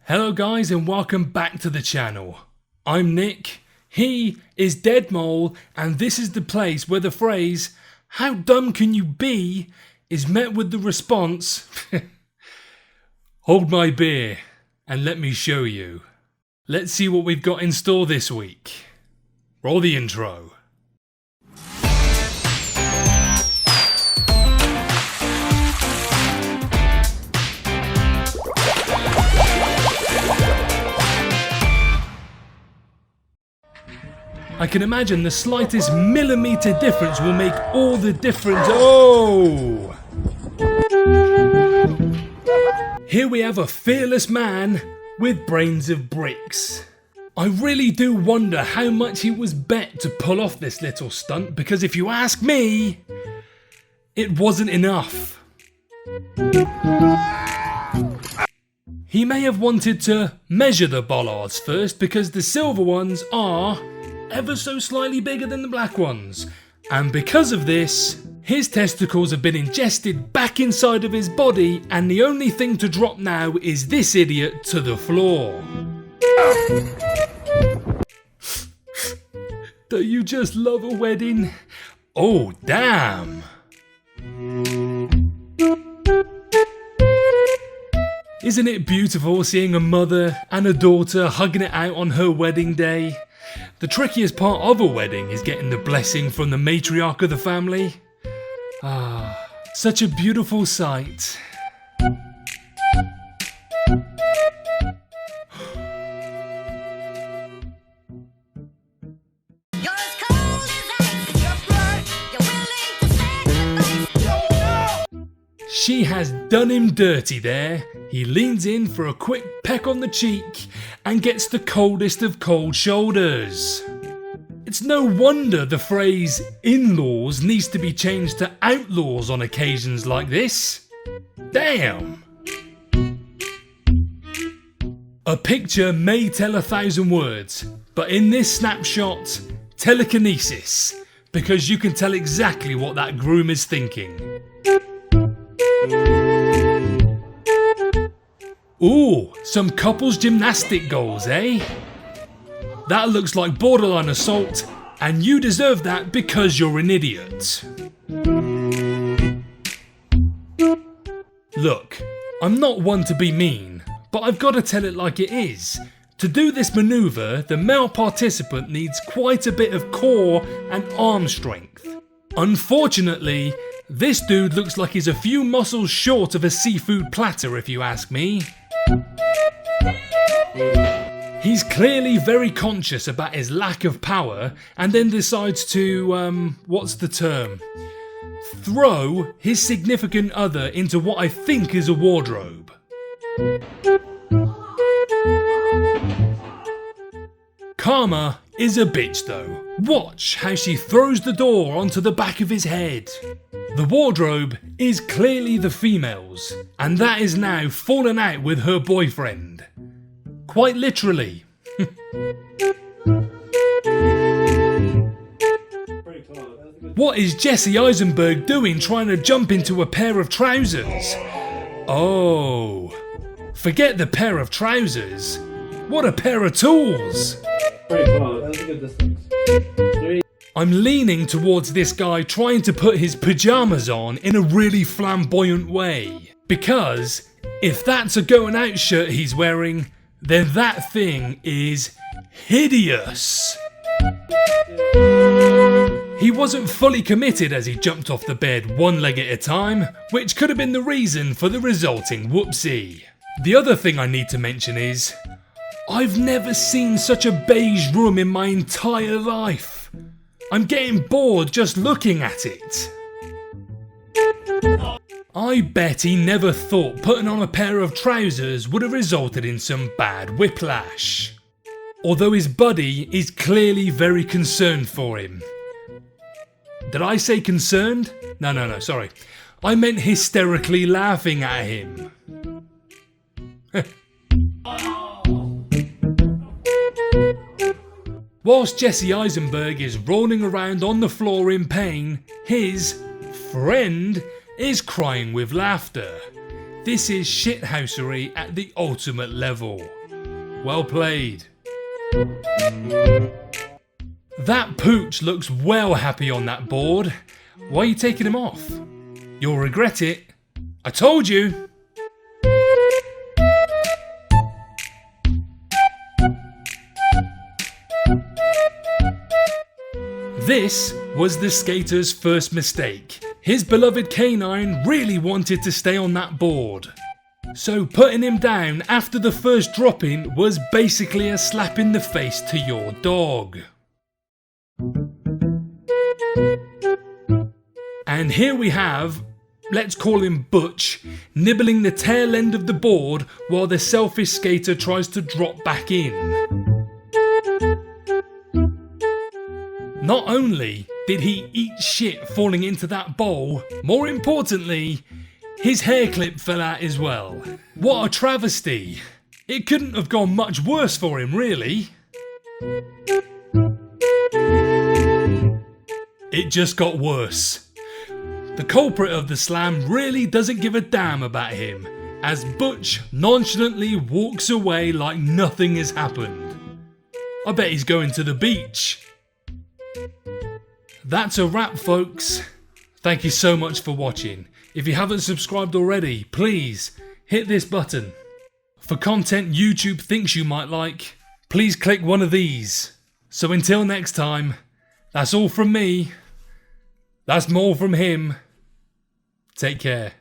Hello guys and welcome back to the channel. I'm Nick, he is Dead Mole, and this is the place where the phrase, "How dumb can you be?" is met with the response, "Hold my beer and let me show you." Let's see what we've got in store this week. Roll the intro. I can imagine the slightest millimeter difference will make all the difference. Oh! Here we have a fearless man with brains of bricks. I really do wonder how much he was bet to pull off this little stunt, because if you ask me, it wasn't enough. He may have wanted to measure the bollards first, because the silver ones are ever so slightly bigger than the black ones, and because of this, his testicles have been ingested back inside of his body, and the only thing to drop now is this idiot to the floor. Don't you just love a wedding? Oh damn! Isn't it beautiful seeing a mother and a daughter hugging it out on her wedding day? The trickiest part of a wedding is getting the blessing from the matriarch of the family. Ah, such a beautiful sight. She has done him dirty there. He leans in for a quick peck on the cheek and gets the coldest of cold shoulders. It's no wonder the phrase in-laws needs to be changed to outlaws on occasions like this. Damn! A picture may tell 1,000 words, but in this snapshot, telekinesis, because you can tell exactly what that groom is thinking. Ooh, some couples gymnastic goals, eh? That looks like borderline assault, and you deserve that because you're an idiot. Look, I'm not one to be mean, but I've got to tell it like it is. To do this maneuver, the male participant needs quite a bit of core and arm strength. Unfortunately, this dude looks like he's a few muscles short of a seafood platter, if you ask me. He's clearly very conscious about his lack of power, and then decides to, what's the term? Throw his significant other into what I think is a wardrobe. Karma is a bitch though. Watch how she throws the door onto the back of his head. The wardrobe is clearly the female's, and that is now fallen out with her boyfriend. Quite literally. What is Jesse Eisenberg doing trying to jump into a pair of trousers? Oh, forget the pair of trousers. What a pair of tools! I'm leaning towards this guy trying to put his pajamas on in a really flamboyant way. Because if that's a going out shirt he's wearing, then that thing is hideous. He wasn't fully committed as he jumped off the bed one leg at a time, which could have been the reason for the resulting whoopsie. The other thing I need to mention is, I've never seen such a beige room in my entire life. I'm getting bored just looking at it. I bet he never thought putting on a pair of trousers would have resulted in some bad whiplash. Although his buddy is clearly very concerned for him. Did I say concerned? No, sorry. I meant hysterically laughing at him. Whilst Jesse Eisenberg is rolling around on the floor in pain, his friend is crying with laughter. This is shithousery at the ultimate level. Well played. That pooch looks well happy on that board. Why are you taking him off? You'll regret it. I told you. This was the skater's first mistake. His beloved canine really wanted to stay on that board. So putting him down after the first dropping was basically a slap in the face to your dog. And here we have, let's call him Butch, nibbling the tail end of the board while the selfish skater tries to drop back in. Not only did he eat shit falling into that bowl, more importantly, his hair clip fell out as well. What a travesty. It couldn't have gone much worse for him, really. It just got worse. The culprit of the slam really doesn't give a damn about him, as Butch nonchalantly walks away like nothing has happened. I bet he's going to the beach. That's a wrap, folks. Thank you so much for watching. If you haven't subscribed already, please hit this button. For content YouTube thinks you might like, please click one of these. So until next time, that's all from me. That's more from him. Take care.